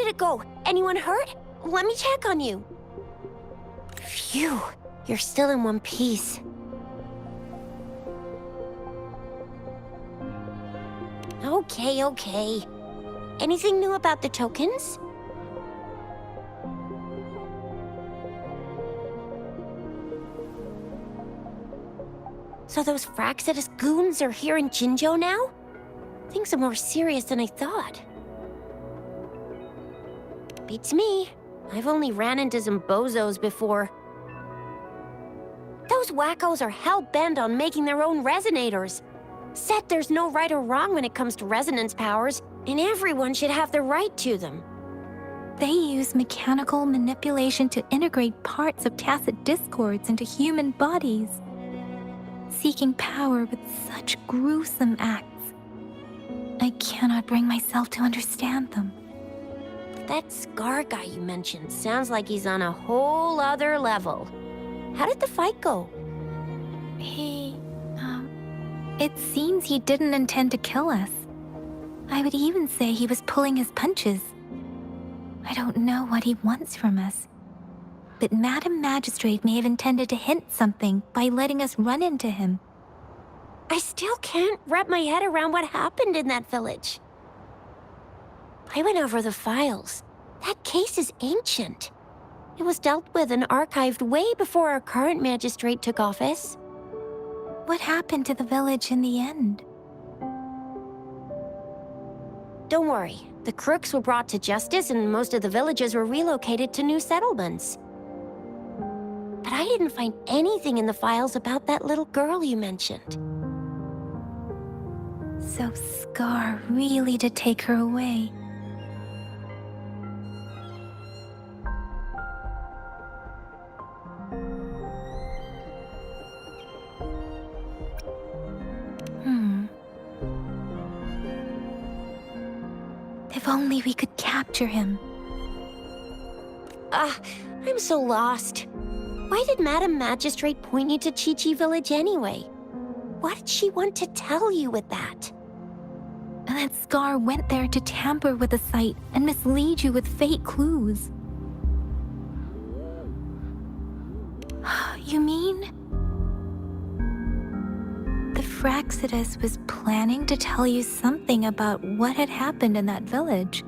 did it go? Anyone hurt? Let me check on you. Phew, you're still in one piece. Okay. Anything new about the tokens? So those Fraxidus goons are here in Jinzhou now? Things are more serious than I thought. Beats me. I've only ran into some bozos before. Those wackos are hell-bent on making their own resonators. Said there's no right or wrong when it comes to resonance powers, and everyone should have the right to them. They use mechanical manipulation to integrate parts of tacit discords into human bodies, seeking power with such gruesome acts. I cannot bring myself to understand them. That Scar guy you mentioned sounds like he's on a whole other level. How did the fight go? It seems he didn't intend to kill us. I would even say he was pulling his punches. I don't know what he wants from us. But Madam Magistrate may have intended to hint something by letting us run into him. I still can't wrap my head around what happened in that village. I went over the files. That case is ancient. It was dealt with and archived way before our current magistrate took office. What happened to the village in the end? Don't worry. The crooks were brought to justice and most of the villagers were relocated to new settlements. But I didn't find anything in the files about that little girl you mentioned. So Scar really did take her away. If only we could capture him. I'm so lost. Why did Madam Magistrate point you to Chi-Chi Village anyway? What did she want to tell you with that? And that Scar went there to tamper with the site and mislead you with fake clues. You mean? The Fraxidus was planning to tell you something about what had happened in that village.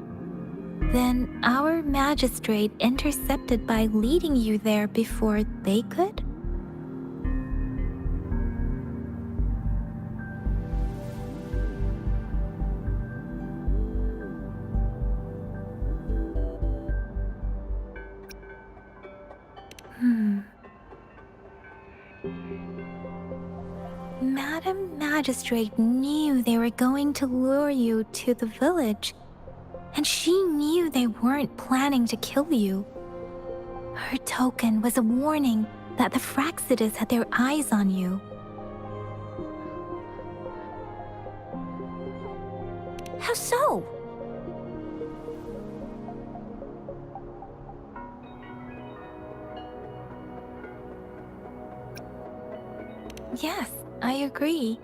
Then our magistrate intercepted by leading you there before they could? Madam Magistrate knew they were going to lure you to the village, and she knew they weren't planning to kill you. Her token was a warning that the Fraxidus had their eyes on you. How so? Yes, I agree.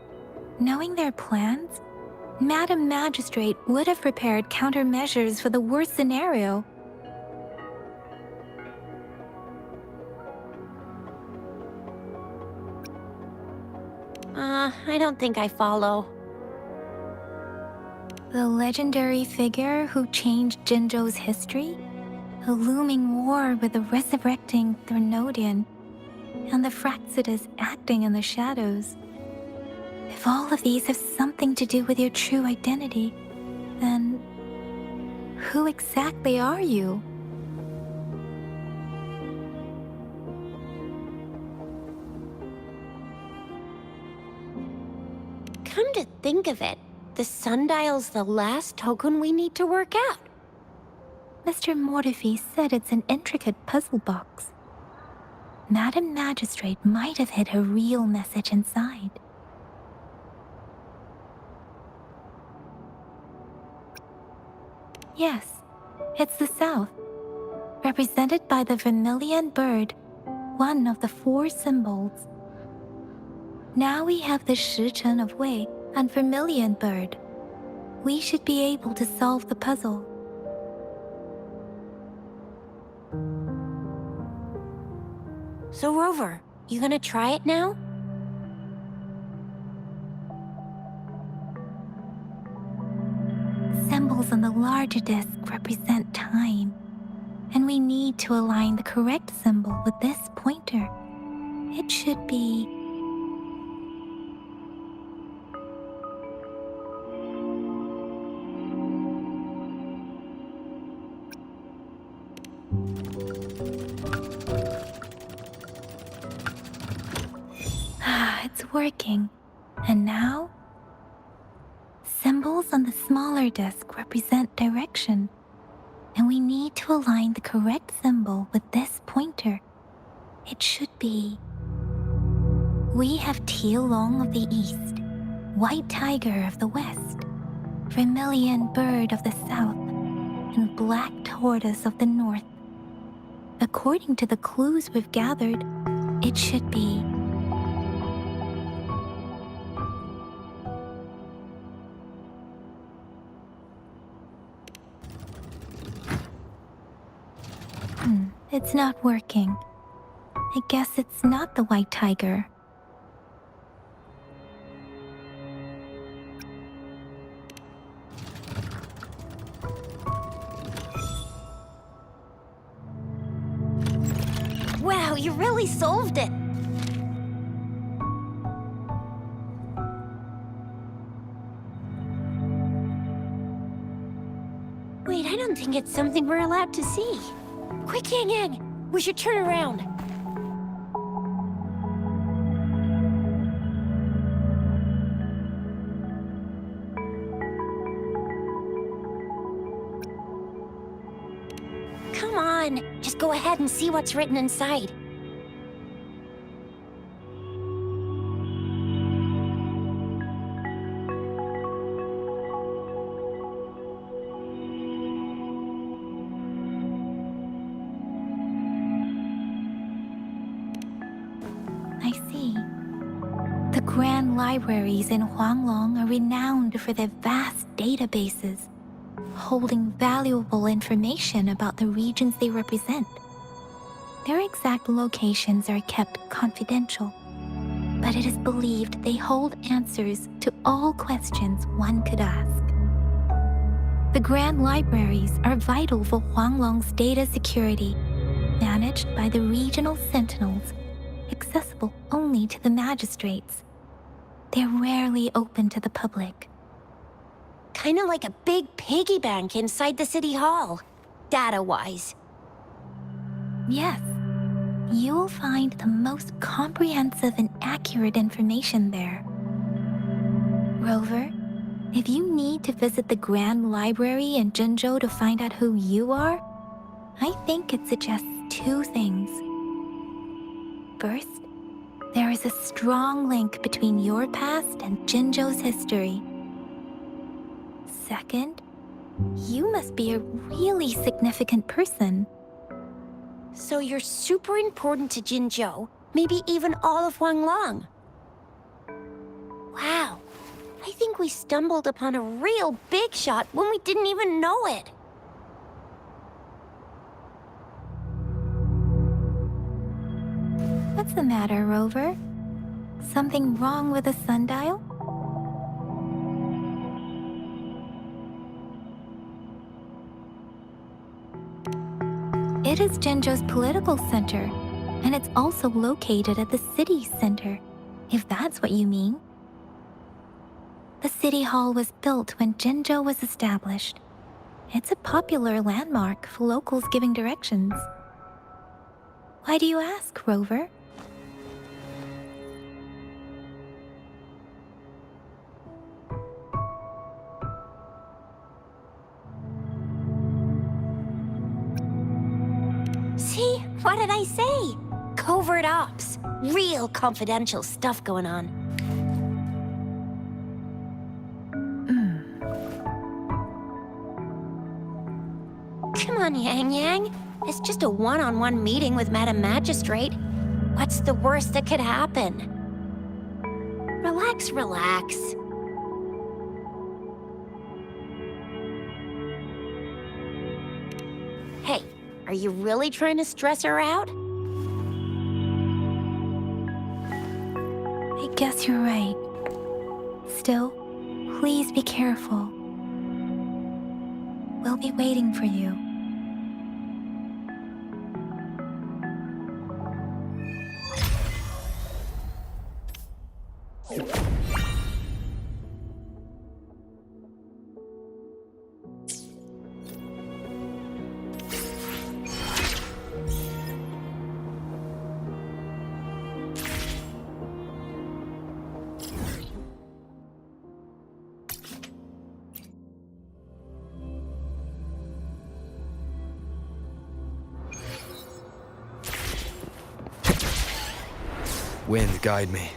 Knowing their plans, Madam Magistrate would have prepared countermeasures for the worst scenario. I don't think I follow. The legendary figure who changed Jinzhou's history? A looming war with the resurrecting Threnodian, and the Fraxidus acting in the shadows. If all of these have something to do with your true identity, then who exactly are you? Come to think of it, the sundial's the last token we need to work out. Mr. Mortefi said it's an intricate puzzle box. Madam Magistrate might have hid her real message inside. Yes, it's the South, represented by the vermilion bird, one of the 4 symbols. Now we have the Shichen of Wei and vermilion bird. We should be able to solve the puzzle. So, Rover, you gonna try it now? Symbols on the larger disc represent time, and we need to align the correct symbol with this pointer. It should be... It's working. And now? Symbols on the smaller disc represent direction, and we need to align the correct symbol with this pointer. It should be... We have Tealong of the east, white tiger of the west, vermilion bird of the south, and black tortoise of the north. According to the clues we've gathered, it should be... It's not working. I guess it's not the white tiger. Wow, you really solved it! Wait, I don't think it's something we're allowed to see. Quick, Yang Yang! We should turn around. Come on, just go ahead and see what's written inside. I see. The grand libraries in Huanglong are renowned for their vast databases, holding valuable information about the regions they represent. Their exact locations are kept confidential, but it is believed they hold answers to all questions one could ask. The grand libraries are vital for Huanglong's data security, managed by the regional sentinels, accessible only to the magistrates. They're rarely open to the public. Kinda like a big piggy bank inside the city hall, data-wise. Yes, you'll find the most comprehensive and accurate information there. Rover, if you need to visit the Grand Library in Jinzhou to find out who you are, I think it suggests two things. First, there is a strong link between your past and Jinzhou's history. Second, you must be a really significant person. So you're super important to Jinzhou, maybe even all of Huanglong. Wow, I think we stumbled upon a real big shot when we didn't even know it. What's the matter, Rover? Something wrong with the sundial? It is Jinzhou's political center, and it's also located at the city center, if that's what you mean. The city hall was built when Jinzhou was established. It's a popular landmark for locals giving directions. Why do you ask, Rover? See? What did I say? Covert ops. Real confidential stuff going on. Come on, Yang Yang. It's just a one-on-one meeting with Madam Magistrate. What's the worst that could happen? Relax, relax. Hey, are you really trying to stress her out? I guess you're right. Still, please be careful. We'll be waiting for you. Wind, guide me.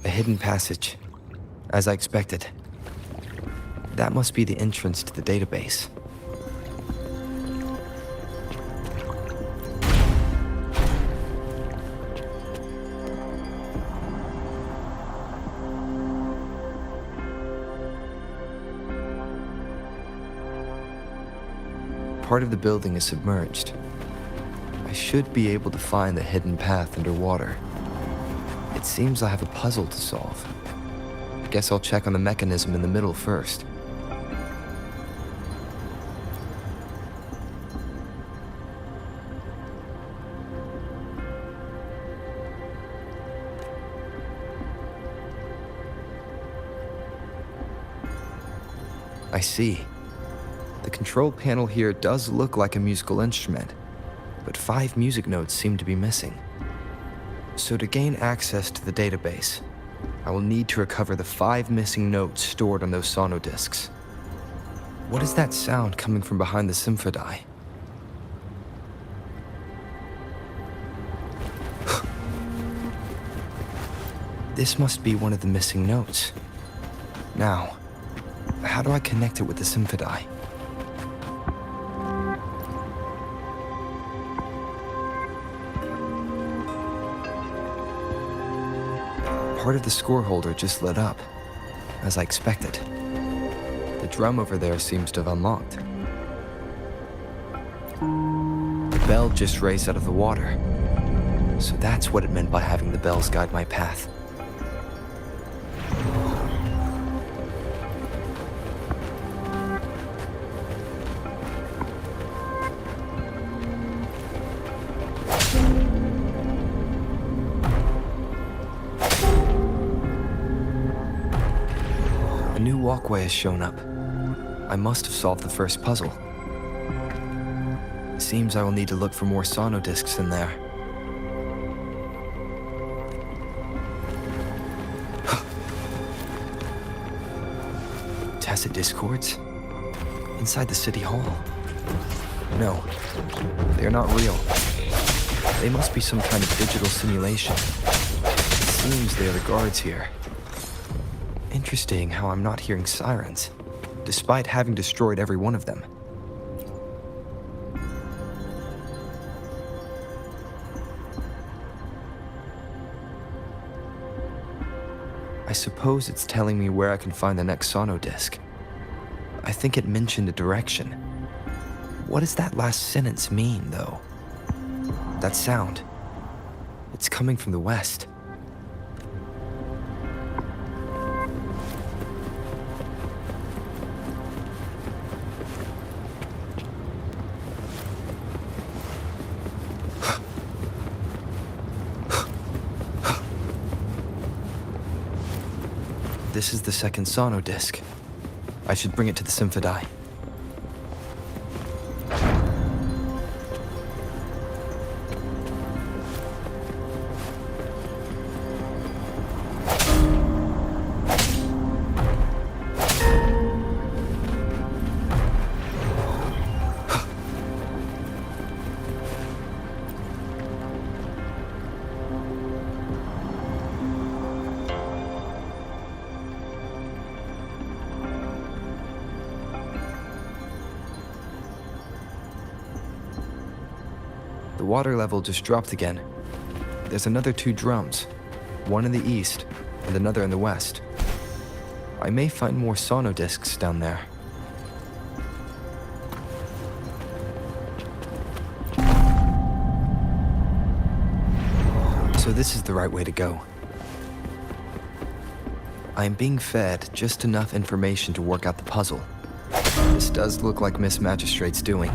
A hidden passage, as I expected. That must be the entrance to the database. Part of the building is submerged. I should be able to find the hidden path underwater. It seems I have a puzzle to solve. Guess I'll check on the mechanism in the middle first. I see. The control panel here does look like a musical instrument, but 5 music notes seem to be missing. So to gain access to the database, I will need to recover the 5 missing notes stored on those sonodiscs. What is that sound coming from behind the symphodi? This must be one of the missing notes. Now, how do I connect it with the symphodi? Part of the score holder just lit up, as I expected. The drum over there seems to have unlocked. The bell just raised out of the water, so that's what it meant by having the bells guide my path. A new walkway has shown up. I must have solved the first puzzle. Seems I will need to look for more sonodiscs in there. Tacit discords? Inside the city hall? No, they are not real. They must be some kind of digital simulation. It seems they are the guards here. Interesting how I'm not hearing sirens, despite having destroyed every one of them. I suppose it's telling me where I can find the next sono disc. I think it mentioned a direction. What does that last sentence mean, though? That sound. It's coming from the west. This is the second sono disc. I should bring it to the Symphony. The water level just dropped again. There's another 2 drums, one in the east and another in the west. I may find more sono discs down there. So this is the right way to go. I am being fed just enough information to work out the puzzle. This does look like Miss Magistrate's doing.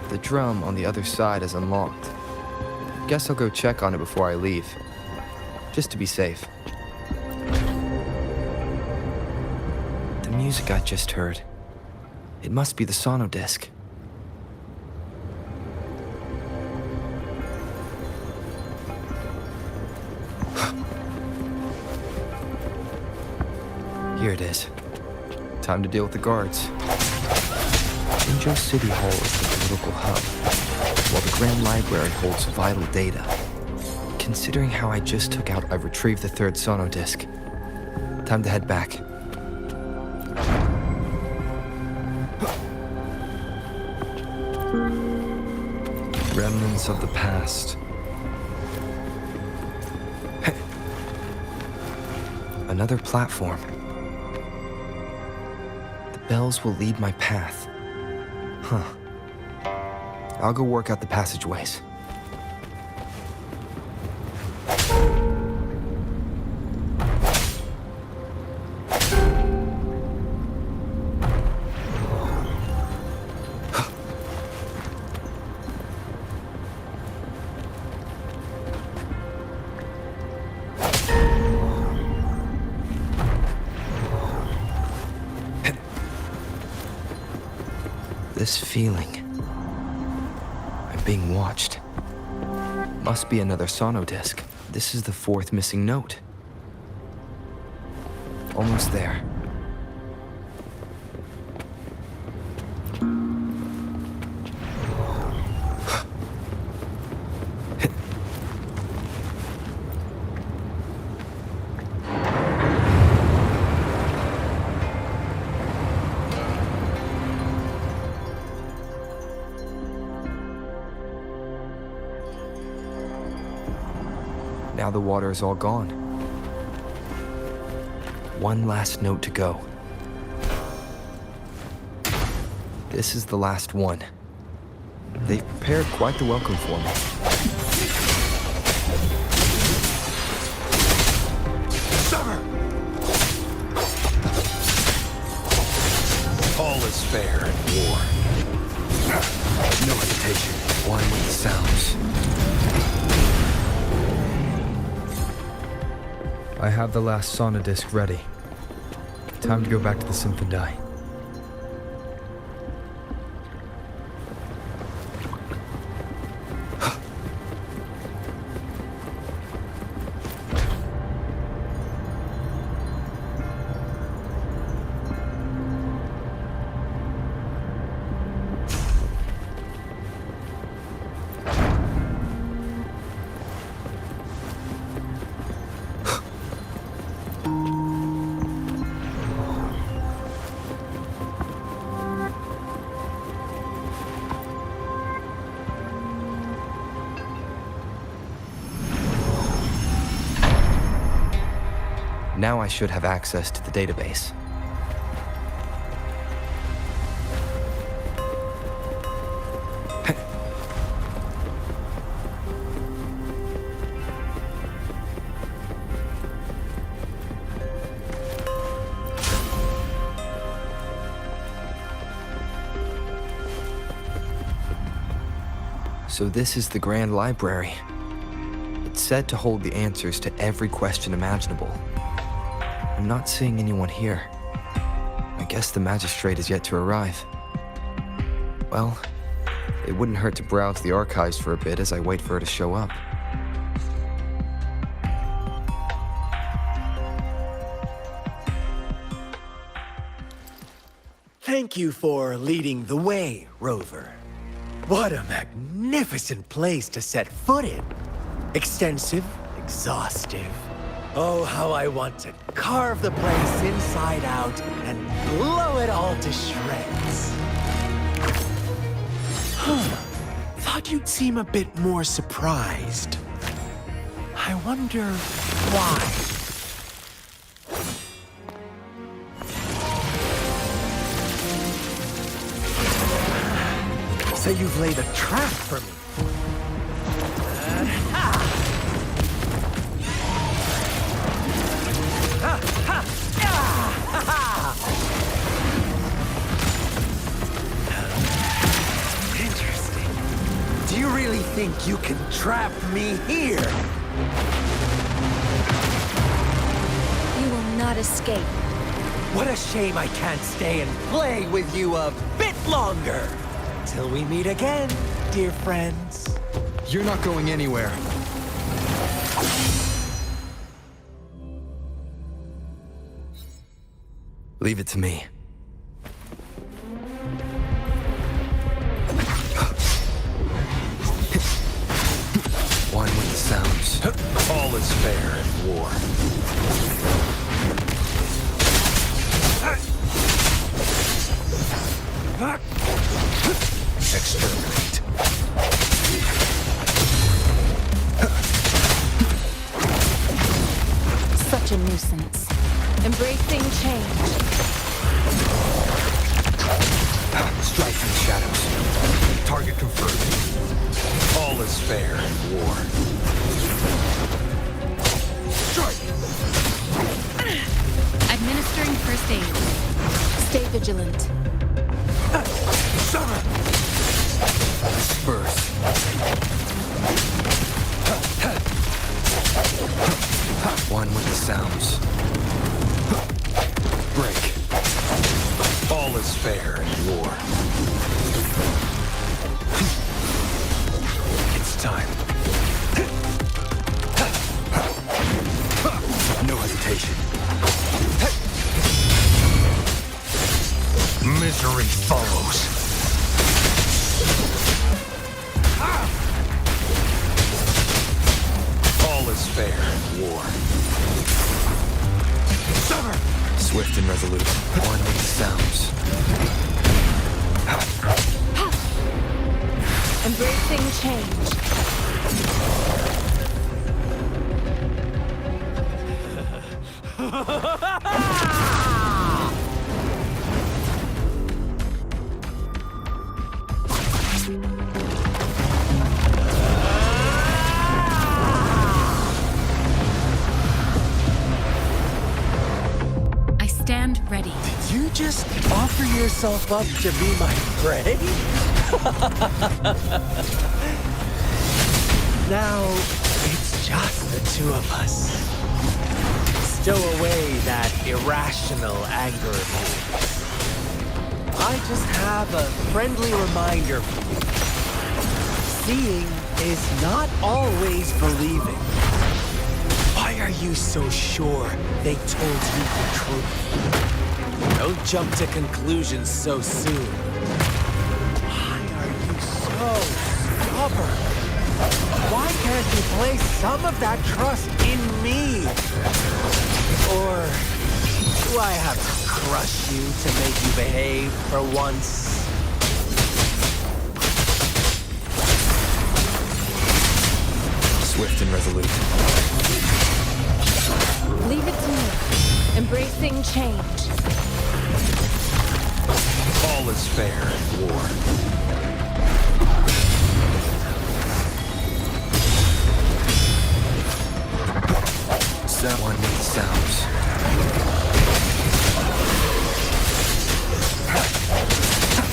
The drum on the other side is unlocked. Guess I'll go check on it before I leave, just to be safe. The music I just heard, it must be the sono disc. Here it is. Time to deal with the guards. Jinzhou City Hall is the political hub, while the Grand Library holds vital data. Considering how I just took out, I've retrieved the 3rd sono disc. Time to head back. Remnants of the past. Another platform. The bells will lead my path. Huh. I'll go work out the passageways. This feeling. I'm being watched. Must be another sono disc. This is the 4th missing note. Almost there. Now the water is all gone. One last note to go. This is the last one. They've prepared quite the welcome for me. Summer! All is fair in war. No hesitation. One with the sounds. I have the last sono disc ready. Time to go back to the Symphony. Now I should have access to the database. So this is the Grand Library. It's said to hold the answers to every question imaginable. I'm not seeing anyone here. I guess the magistrate is yet to arrive. Well, it wouldn't hurt to browse the archives for a bit as I wait for her to show up. Thank you for leading the way, Rover. What a magnificent place to set foot in. Extensive, exhaustive. Oh, how I want to carve the place inside out and blow it all to shreds. Thought you'd seem a bit more surprised. I wonder why. So you've laid a trap for me. Interesting. Do you really think you can trap me here? You will not escape. What a shame I can't stay and play with you a bit longer. Till we meet again, dear friends. You're not going anywhere. Leave it to me. One with the sounds. All is fair in war. Exterminate. Such a nuisance. Embracing change. Strike in the shadows. Target confirmed. All is fair in war. Strike! Administering first aid. Stay vigilant. Summer! Disperse. One with the sounds. Break. All is fair in war. It's time. No hesitation. Misery follows. All is fair in war. Summer! Swift and resolute. One with the sounds. Embracing change. I stand ready. Did you just offer yourself up to be my prey? Now, it's just the two of us. Stow away that irrational anger of yours. I just have a friendly reminder for you. Seeing is not always believing. Why are you so sure they told you the truth? Don't jump to conclusions so soon. Why are you so stubborn? Why can't you place some of that trust in me? Or do I have to crush you to make you behave for once? Swift and resolute. Leave it to me. Embracing change. All is fair in war. Someone needs sounds.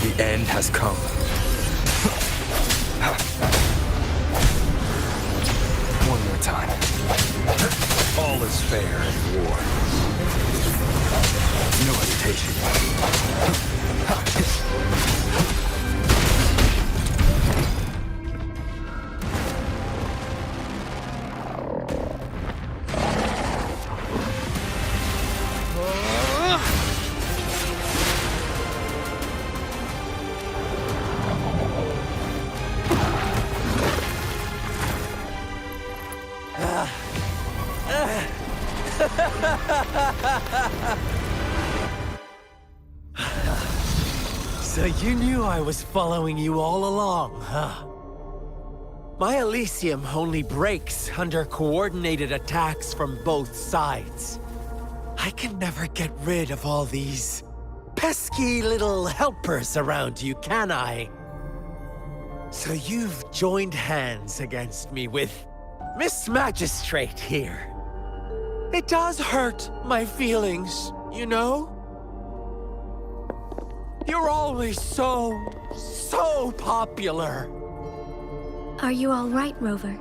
The end has come. One more time. All is fair in war. No hesitation. So you knew I was following you all along, huh? My Elysium only breaks under coordinated attacks from both sides. I can never get rid of all these pesky little helpers around you, can I? So you've joined hands against me with Miss Magistrate here. It does hurt my feelings, you know? You're always so popular. Are you all right, Rover?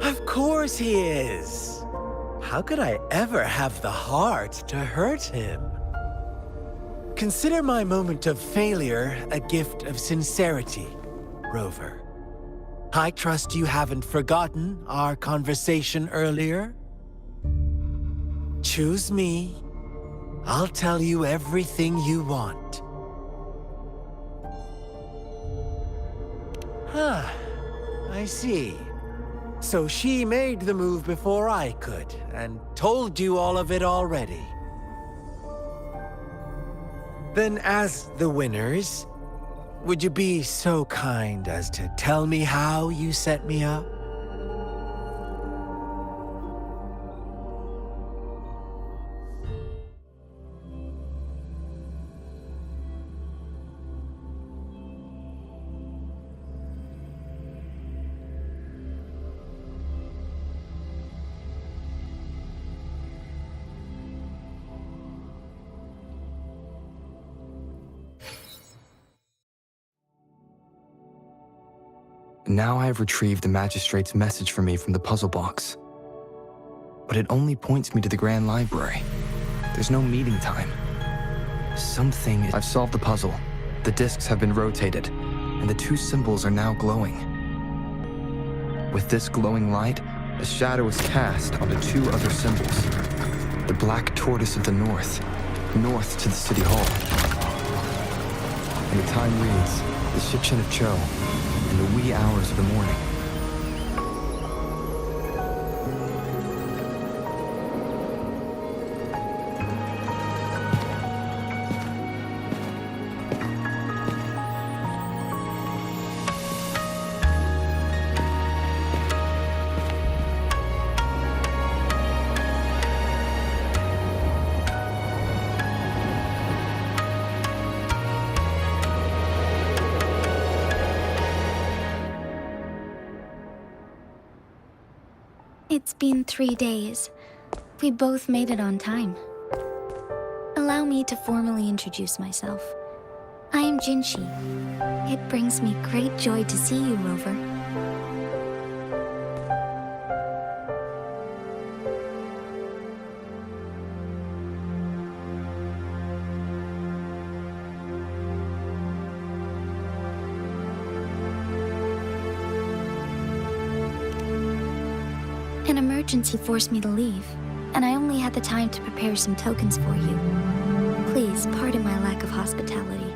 Of course he is. How could I ever have the heart to hurt him? Consider my moment of failure a gift of sincerity, Rover. I trust you haven't forgotten our conversation earlier? Choose me. I'll tell you everything you want. Huh. I see. So she made the move before I could, and told you all of it already. Then as the winners, would you be so kind as to tell me how you set me up? Now I have retrieved the magistrate's message for me from the puzzle box. But it only points me to the Grand Library. There's no meeting time. I've solved the puzzle. The discs have been rotated, and the two symbols are now glowing. With this glowing light, a shadow is cast onto two other symbols. The black tortoise of the north to the city hall. And the time reads, the Shikshin of Cho, in the wee hours of the morning. It's been 3 days. We both made it on time. Allow me to formally introduce myself. I am Jinshi. It brings me great joy to see you, Rover. An emergency forced me to leave, and I only had the time to prepare some tokens for you. Please pardon my lack of hospitality.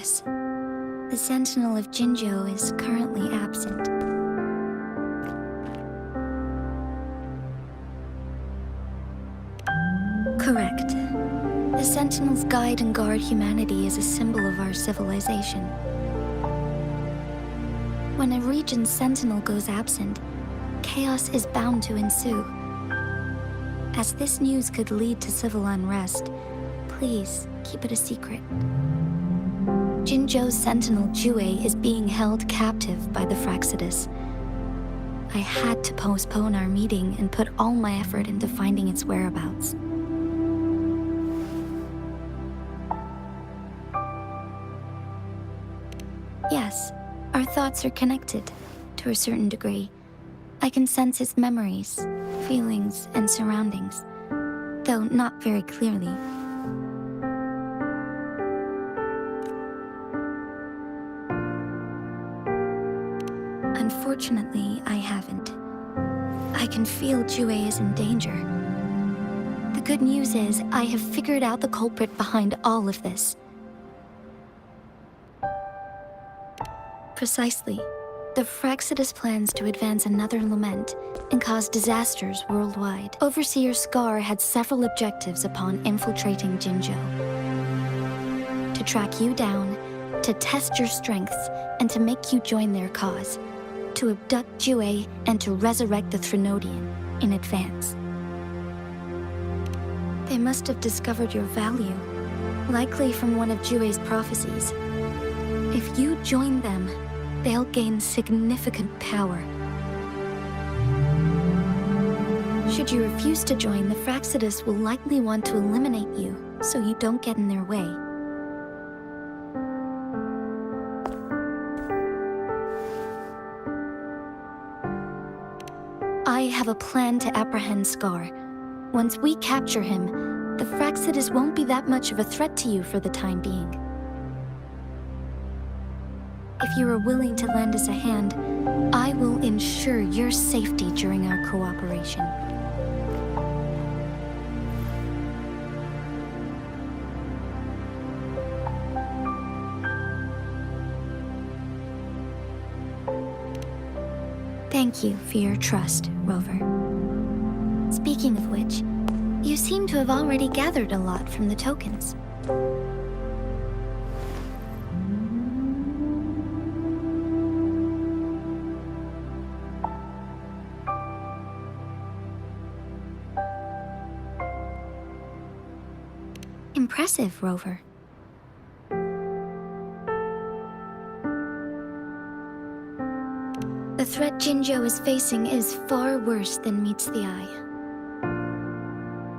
Yes. The Sentinel of Jinzhou is currently absent. Correct. The Sentinels guide and guard humanity as a symbol of our civilization. When a region's Sentinel goes absent, chaos is bound to ensue. As this news could lead to civil unrest, please keep it a secret. Jinzhou's Sentinel Jue is being held captive by the Fraxidus. I had to postpone our meeting and put all my effort into finding its whereabouts. Yes, our thoughts are connected, to a certain degree. I can sense its memories, feelings, and surroundings, though not very clearly. Unfortunately, I haven't. I can feel Jue is in danger. The good news is, I have figured out the culprit behind all of this. Precisely. The Fraxidus plans to advance another lament and cause disasters worldwide. Overseer Scar had several objectives upon infiltrating Jinzhou. To track you down, to test your strengths, and to make you join their cause. To abduct Jue and to resurrect the Threnodian in advance. They must have discovered your value, likely from one of Jue's prophecies. If you join them, they'll gain significant power. Should you refuse to join, the Fraxidus will likely want to eliminate you, so you don't get in their way. I have a plan to apprehend Scar. Once we capture him, the Fraxidus won't be that much of a threat to you for the time being. If you are willing to lend us a hand, I will ensure your safety during our cooperation. Thank you for your trust, Rover. Speaking of which, you seem to have already gathered a lot from the tokens. Impressive, Rover. The threat Jinzhou is facing is far worse than meets the eye.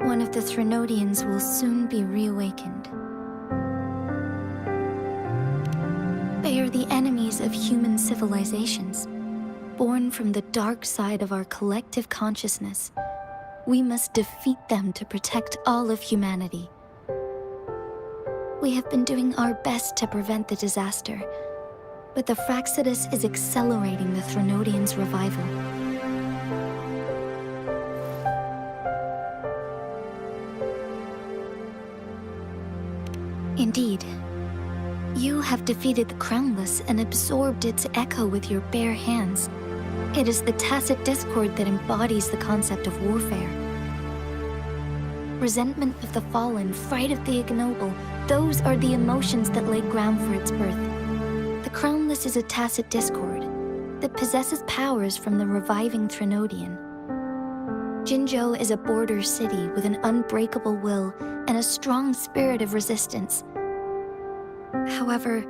One of the Threnodians will soon be reawakened. They are the enemies of human civilizations, born from the dark side of our collective consciousness. We must defeat them to protect all of humanity. We have been doing our best to prevent the disaster, but the Fraxidus is accelerating the Threnodians' revival. Indeed, you have defeated the Crownless and absorbed its echo with your bare hands. It is the tacit discord that embodies the concept of warfare. Resentment of the fallen, fright of the ignoble, those are the emotions that lay ground for its birth. The Crownless is a tacit discord that possesses powers from the reviving Threnodian. Jinzhou is a border city with an unbreakable will and a strong spirit of resistance. However,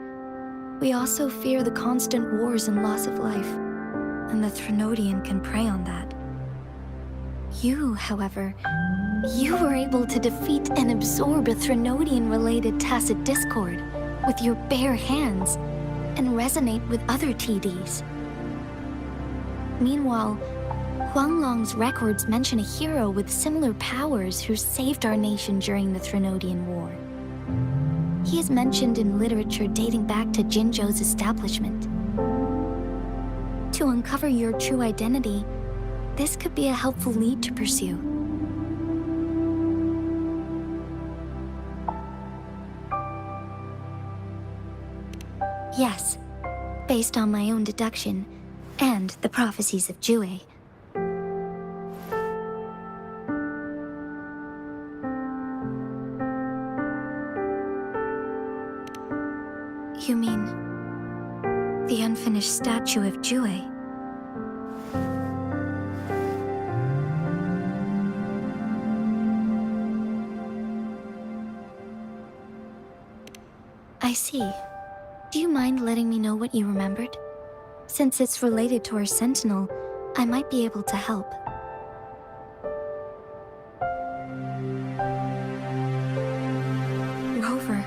we also fear the constant wars and loss of life, and the Threnodian can prey on that. You, however, you were able to defeat and absorb a Threnodian-related tacit discord with your bare hands and resonate with other TDs. Meanwhile, Huanglong's records mention a hero with similar powers who saved our nation during the Threnodian War. He is mentioned in literature dating back to Jinzhou's establishment. To uncover your true identity, this could be a helpful lead to pursue. Yes, based on my own deduction and the prophecies of Jue. You mean the unfinished statue of Jue? I see. Do you mind letting me know what you remembered? Since it's related to our sentinel, I might be able to help. Rover,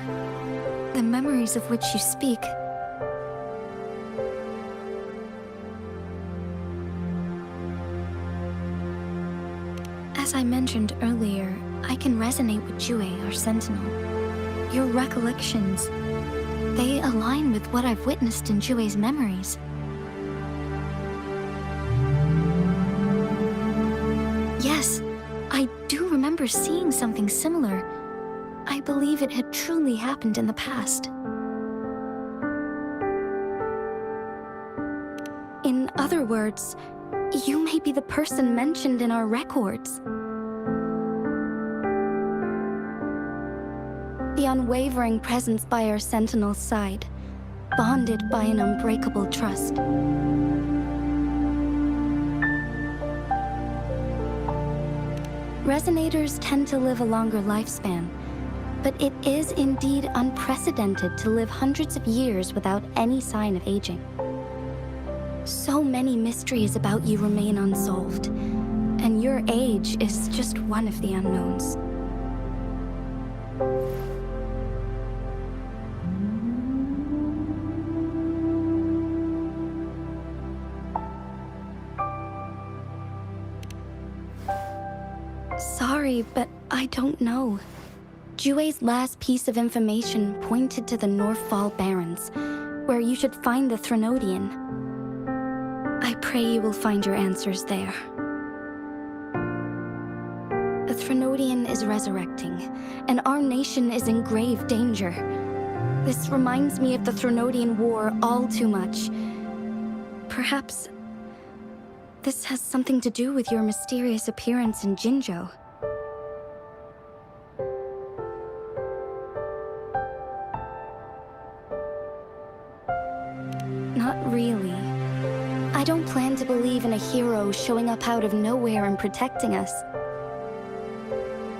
the memories of which you speak. As I mentioned earlier, I can resonate with Jue, our sentinel. Your recollections, they align with what I've witnessed in Jue's memories. Yes, I do remember seeing something similar. I believe it had truly happened in the past. In other words, you may be the person mentioned in our records. The unwavering presence by our sentinel's side, bonded by an unbreakable trust. Resonators tend to live a longer lifespan, but it is indeed unprecedented to live hundreds of years without any sign of aging. So many mysteries about you remain unsolved, and your age is just one of the unknowns. Sorry, but I don't know. Jue's last piece of information pointed to the Northfall Barrens, where you should find the Threnodian. I pray you will find your answers there. The Threnodian is resurrecting, and our nation is in grave danger. This reminds me of the Threnodian War all too much. Perhaps this has something to do with your mysterious appearance in Jinzhou. Not really. I don't plan to believe in a hero showing up out of nowhere and protecting us.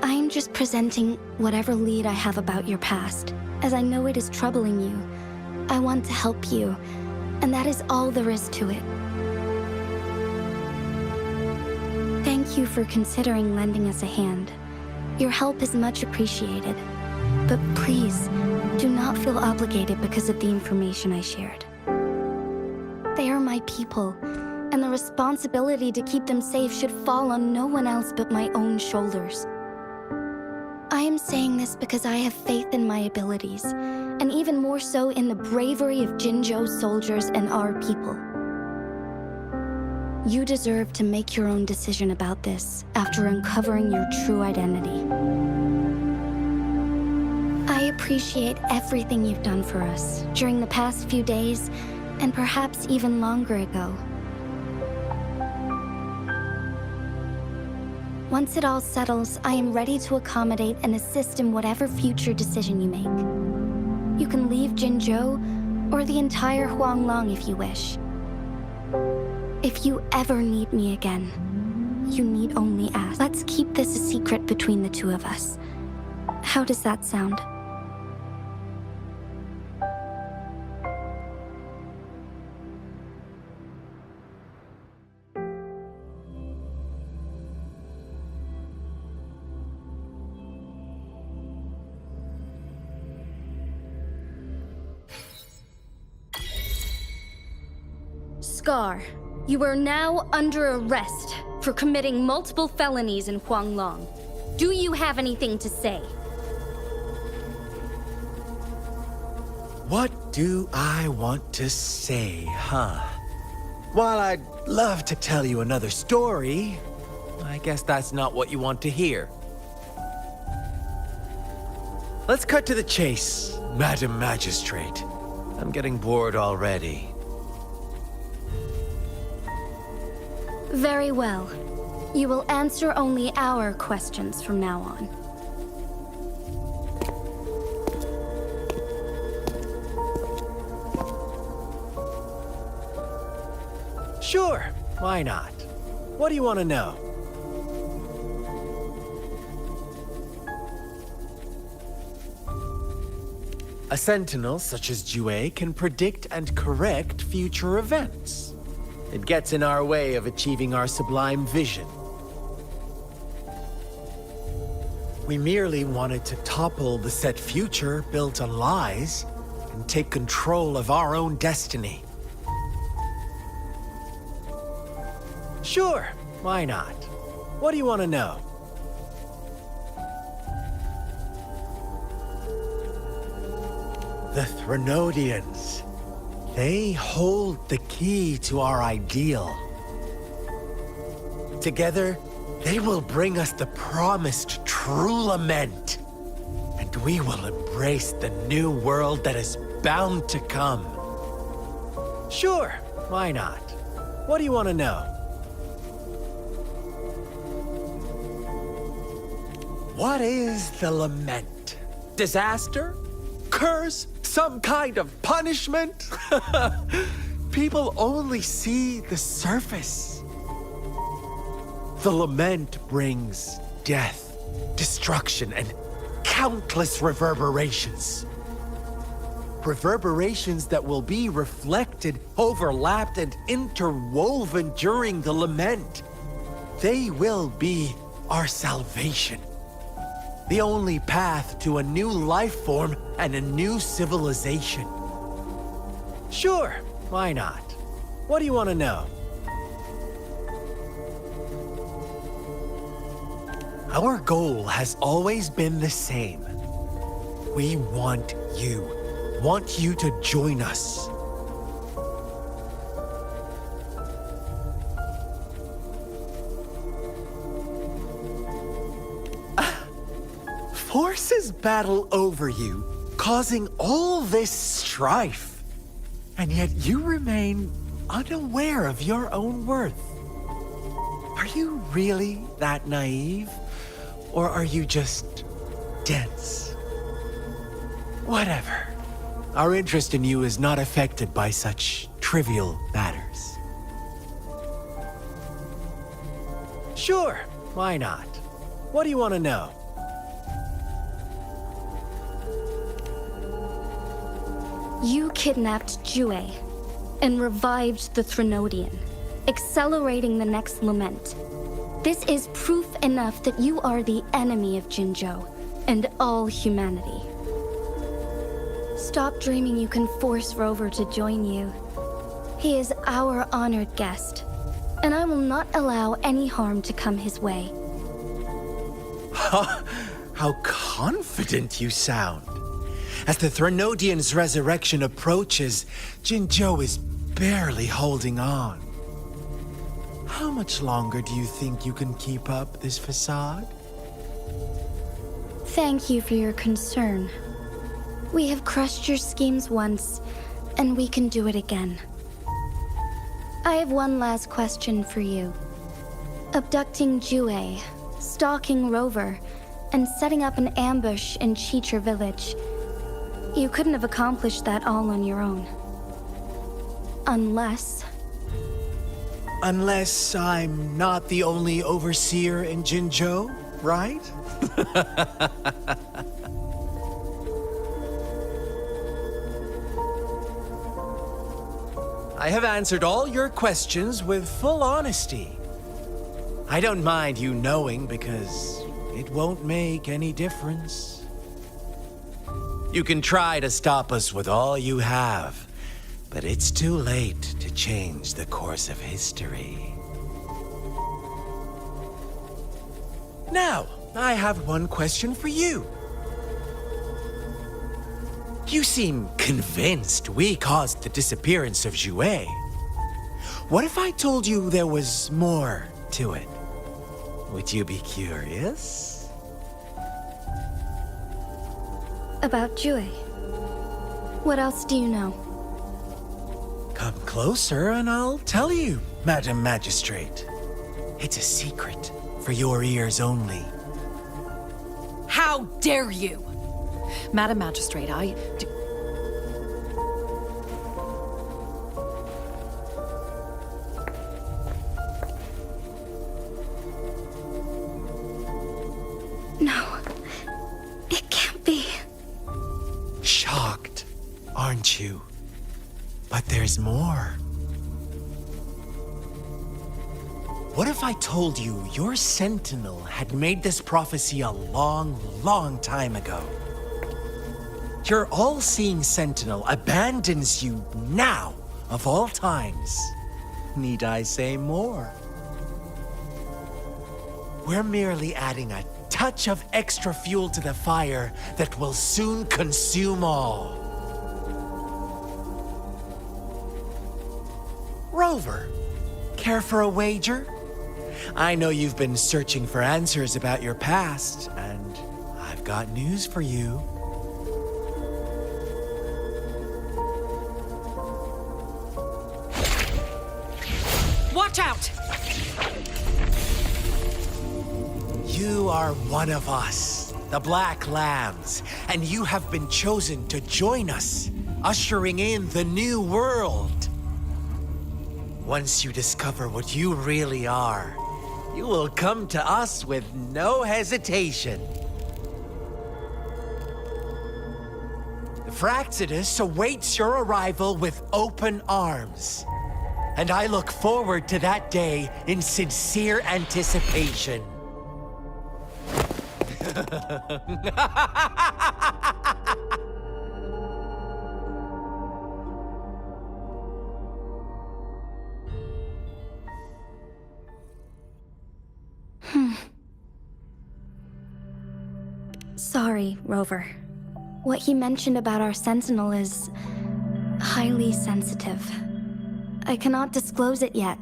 I'm just presenting whatever lead I have about your past, as I know it is troubling you. I want to help you, and that is all there is to it. Thank you for considering lending us a hand. Your help is much appreciated. But please, do not feel obligated because of the information I shared. They are my people, and the responsibility to keep them safe should fall on no one else but my own shoulders. I am saying this because I have faith in my abilities, and even more so in the bravery of Jinzhou's soldiers and our people. You deserve to make your own decision about this after uncovering your true identity. I appreciate everything you've done for us during the past few days, and perhaps even longer ago. Once it all settles, I am ready to accommodate and assist in whatever future decision you make. You can leave Jinzhou or the entire Huanglong if you wish. If you ever need me again, you need only ask. Let's keep this a secret between the two of us. How does that sound? Scar, you are now under arrest for committing multiple felonies in Huanglong. Do you have anything to say? What do I want to say, huh? While I'd love to tell you another story, I guess that's not what you want to hear. Let's cut to the chase, Madam Magistrate. I'm getting bored already. Very well. You will answer only our questions from now on. Sure, why not? What do you want to know? A sentinel such as Jue can predict and correct future events. It gets in our way of achieving our sublime vision. We merely wanted to topple the set future built on lies and take control of our own destiny. Sure, why not? What do you want to know? The Threnodians. They hold the key to our ideal. Together, they will bring us the promised true lament. And we will embrace the new world that is bound to come. Sure, why not? What do you want to know? What is the lament? Disaster? Curse? Some kind of punishment? People only see the surface. The lament brings death, destruction, and countless reverberations. Reverberations that will be reflected, overlapped, and interwoven during the lament. They will be our salvation. The only path to a new life form and a new civilization. Sure, why not? What do you want to know? Our goal has always been the same. We want you to join us. Forces battle over you, causing all this strife. And yet you remain unaware of your own worth. Are you really that naive? Or are you just dense? Whatever. Our interest in you is not affected by such trivial matters. Sure, why not? What do you want to know? You kidnapped Jue and revived the Threnodian, accelerating the next lament. This is proof enough that you are the enemy of Jinzhou and all humanity. Stop dreaming you can force Rover to join you. He is our honored guest, and I will not allow any harm to come his way. How confident you sound. As the Threnodian's resurrection approaches, Jinzhou is barely holding on. How much longer do you think you can keep up this facade? Thank you for your concern. We have crushed your schemes once, and we can do it again. I have one last question for you. Abducting Jue, stalking Rover, and setting up an ambush in Cheecher village. You couldn't have accomplished that all on your own. Unless I'm not the only overseer in Jinzhou, right? I have answered all your questions with full honesty. I don't mind you knowing because it won't make any difference. You can try to stop us with all you have, but it's too late to change the course of history. Now, I have one question for you. You seem convinced we caused the disappearance of Jue. What if I told you there was more to it? Would you be curious? about Jue. What else do you know? Come closer and I'll tell you, Madam Magistrate. It's a secret for your ears only. How dare you? Madam Magistrate, No, it can't be. Shocked, aren't you? But there's more. What if I told you your sentinel had made this prophecy a long, long time ago? Your all-seeing sentinel abandons you now, of all times. Need I say more? We're merely adding a touch of extra fuel to the fire that will soon consume all. Rover, care for a wager? I know you've been searching for answers about your past, and I've got news for you. watch out! You are one of us, the Black Lambs, and you have been chosen to join us, ushering in the new world. Once you discover what you really are, you will come to us with no hesitation. The Fraxidus awaits your arrival with open arms, and I look forward to that day in sincere anticipation. Sorry, Rover. What he mentioned about our sentinel is highly sensitive. I cannot disclose it yet,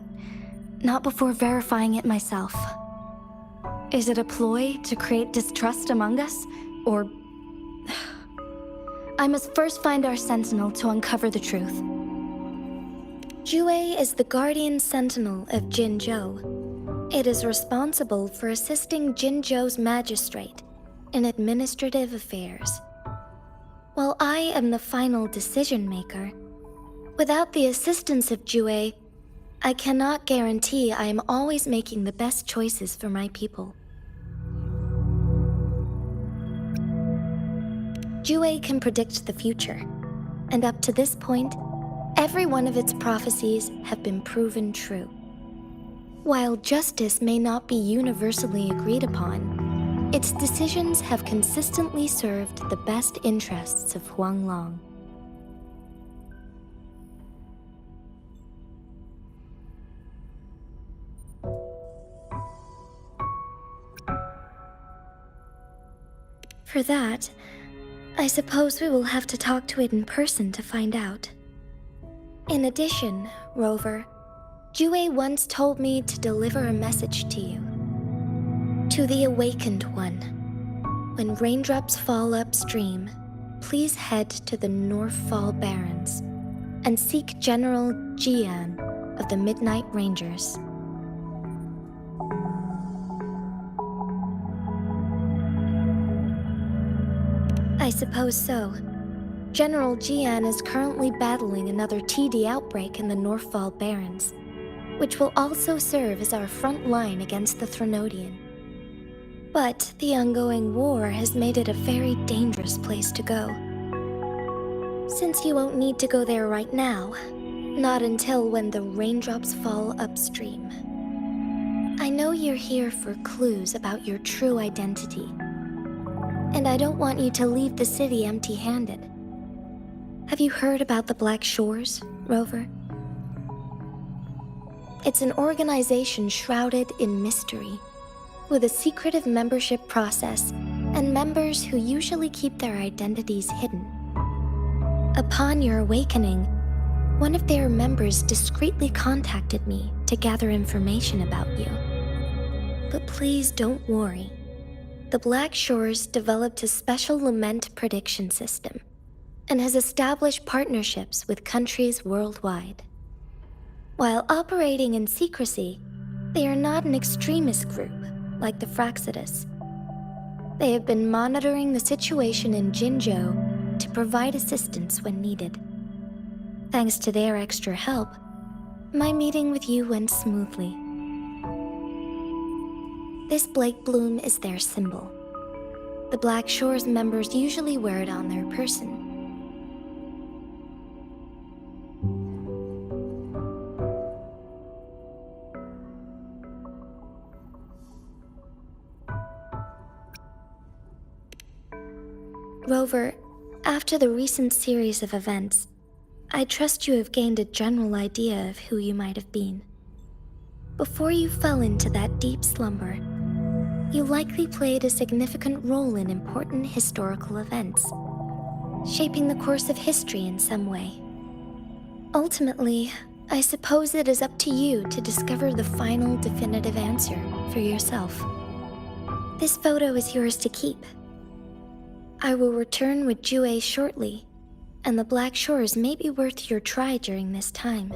not before verifying it myself. Is it a ploy to create distrust among us, or... I must first find our sentinel to uncover the truth. Jue is the guardian sentinel of Jinzhou. It is responsible for assisting Jinzhou's magistrate in administrative affairs. While I am the final decision maker, without the assistance of Jue, I cannot guarantee I am always making the best choices for my people. Jue can predict the future, and up to this point, every one of its prophecies have been proven true. While justice may not be universally agreed upon, its decisions have consistently served the best interests of Huanglong. For that, I suppose we will have to talk to it in person to find out. In addition, Rover, Jue once told me to deliver a message to you. To the Awakened One. When raindrops fall upstream, please head to the Northfall Barrens and seek General Jian of the Midnight Rangers. I suppose so. General Jian is currently battling another TD outbreak in the Northfall Barrens, which will also serve as our front line against the Threnodian. But the ongoing war has made it a very dangerous place to go. Since you won't need to go there right now, not until when the raindrops fall upstream. I know you're here for clues about your true identity. And I don't want you to leave the city empty-handed. Have you heard about the Black Shores, Rover? It's an organization shrouded in mystery, with a secretive membership process and members who usually keep their identities hidden. Upon your awakening, one of their members discreetly contacted me to gather information about you. But please don't worry. The Black Shores developed a special lament prediction system and has established partnerships with countries worldwide. While operating in secrecy, they are not an extremist group like the Fraxidus. They have been monitoring the situation in Jinzhou to provide assistance when needed. Thanks to their extra help, my meeting with you went smoothly. This Blake Bloom is their symbol. The Black Shores members usually wear it on their person. Rover, after the recent series of events, I trust you have gained a general idea of who you might have been. Before you fell into that deep slumber, you likely played a significant role in important historical events, shaping the course of history in some way. Ultimately, I suppose it is up to you to discover the final definitive answer for yourself. This photo is yours to keep. I will return with Jue shortly, and the Black Shores may be worth your try during this time.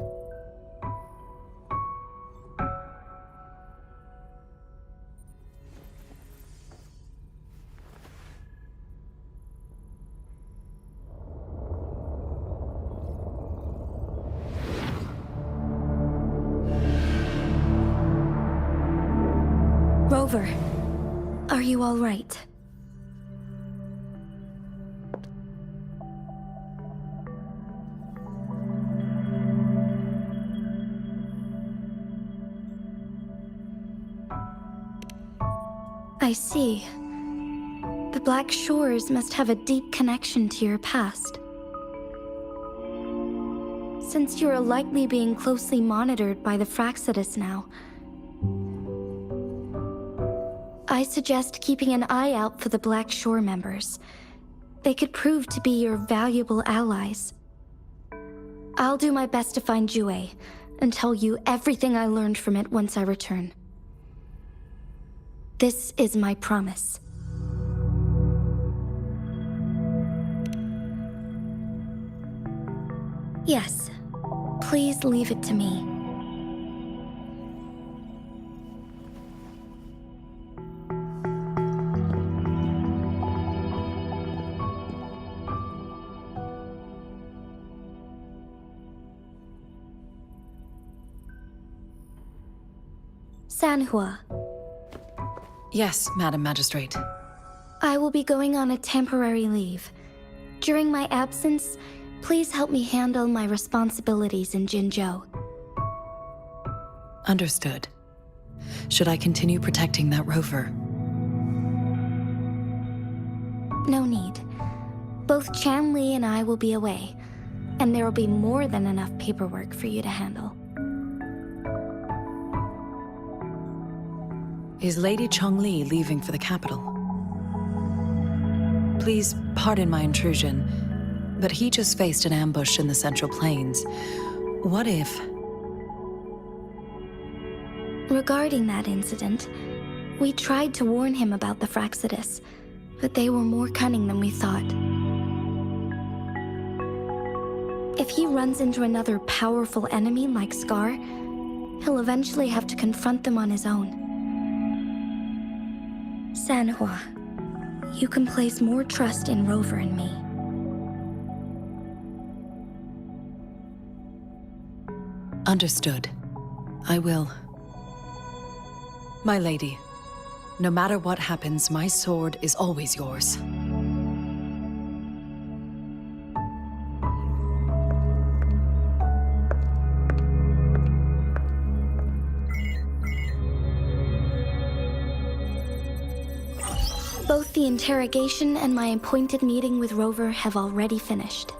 Rover, are you all right? I see. The Black Shores must have a deep connection to your past. Since you are likely being closely monitored by the Fraxidus now, I suggest keeping an eye out for the Black Shore members. They could prove to be your valuable allies. I'll do my best to find Jue and tell you everything I learned from it once I return. This is my promise. Yes, please leave it to me. Sanhua. Yes, Madam Magistrate. I will be going on a temporary leave. During my absence, please help me handle my responsibilities in Jinzhou. Understood. Should I continue protecting that rover? No need. Both Chanli and I will be away, and there will be more than enough paperwork for you to handle. Is Lady Chongli leaving for the capital? Please pardon my intrusion, but he just faced an ambush in the Central Plains. What if... Regarding that incident, we tried to warn him about the Fraxidus, but they were more cunning than we thought. If he runs into another powerful enemy like Scar, he'll eventually have to confront them on his own. Sanhua, you can place more trust in Rover and me. Understood. I will. My lady, no matter what happens, my sword is always yours. Both the interrogation and my appointed meeting with Rover have already finished.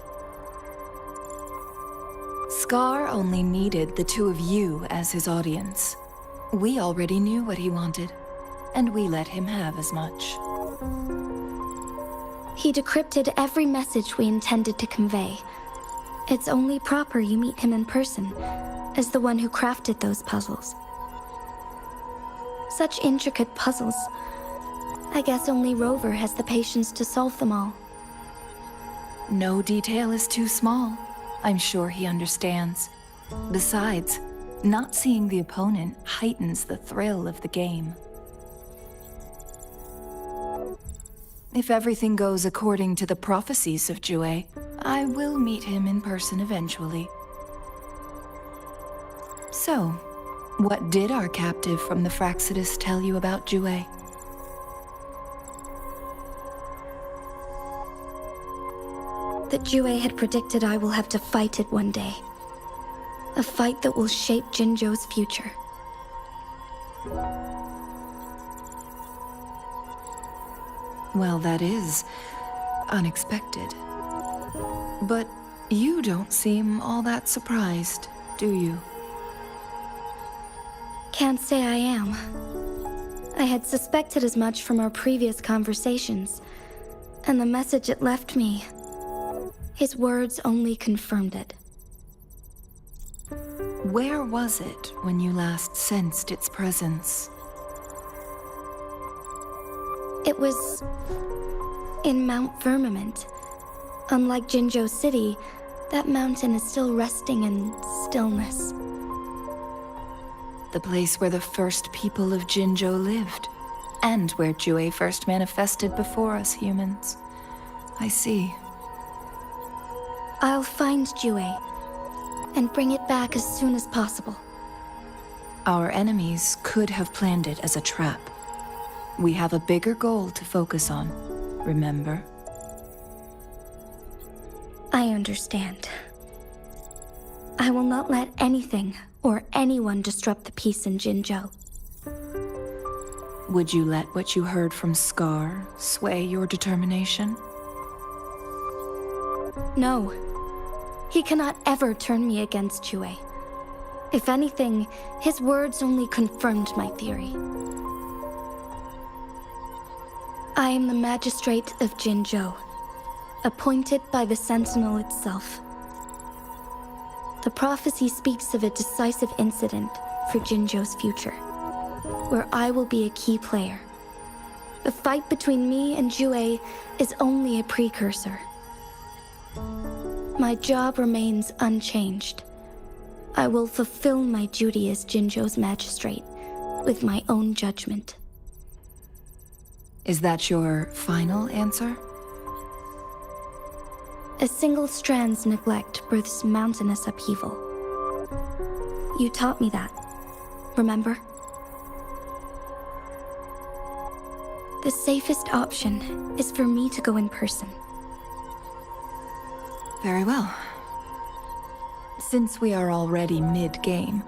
Scar only needed the two of you as his audience. We already knew what he wanted, and we let him have as much. He decrypted every message we intended to convey. It's only proper you meet him in person, as the one who crafted those puzzles. Such intricate puzzles. I guess only Rover has the patience to solve them all. No detail is too small. I'm sure he understands. Besides, Not seeing the opponent heightens the thrill of the game. If everything goes according to the prophecies of Jue, I will meet him in person eventually. So, what did our captive from the Fraxidus tell you about Jue? That Jue had predicted I will have to fight it one day. A fight that will shape Jinzhou's future. Well, that is unexpected. But you don't seem all that surprised, do you? Can't say I am. I had suspected as much from our previous conversations, and the message it left me, his words only confirmed it. Where was it when you last sensed its presence? It was in Mount Firmament. Unlike Jinzhou City, that mountain is still resting in stillness. The place where the first people of Jinzhou lived, and where Jue first manifested before us humans. I see. I'll find Jue and bring it back as soon as possible. Our enemies could have planned it as a trap. We have a bigger goal to focus on, remember? I understand. I will not let anything or anyone disrupt the peace in Jinzhou. Would you let what you heard from Scar sway your determination? No. He cannot ever turn me against Jue. If anything, his words only confirmed my theory. I am the magistrate of Jinzhou, appointed by the Sentinel itself. The prophecy speaks of a decisive incident for Jinzhou's future, where I will be a key player. The fight between me and Jue is only a precursor. My job remains unchanged. I will fulfill my duty as Jinzhou's magistrate with my own judgment. Is that your final answer? A single strand's neglect births mountainous upheaval. You taught me that, remember? The safest option is for me to go in person. Very well. Since we are already mid-game,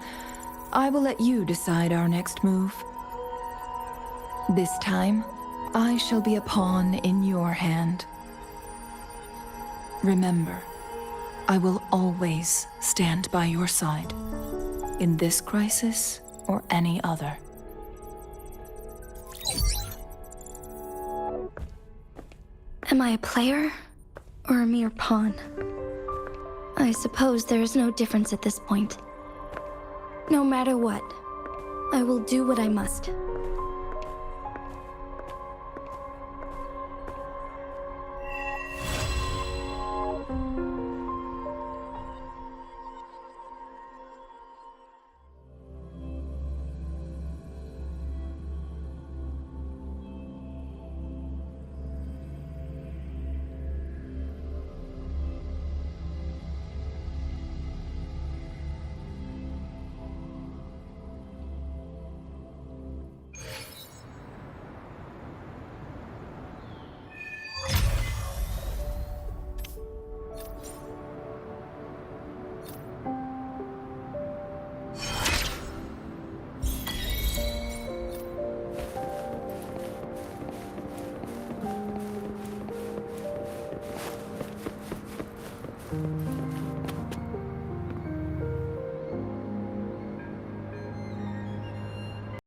I will let you decide our next move. This time, I shall be a pawn in your hand. Remember, I will always stand by your side, in this crisis or any other. Am I a player or a mere pawn? I suppose there is no difference at this point. No matter what, I will do what I must.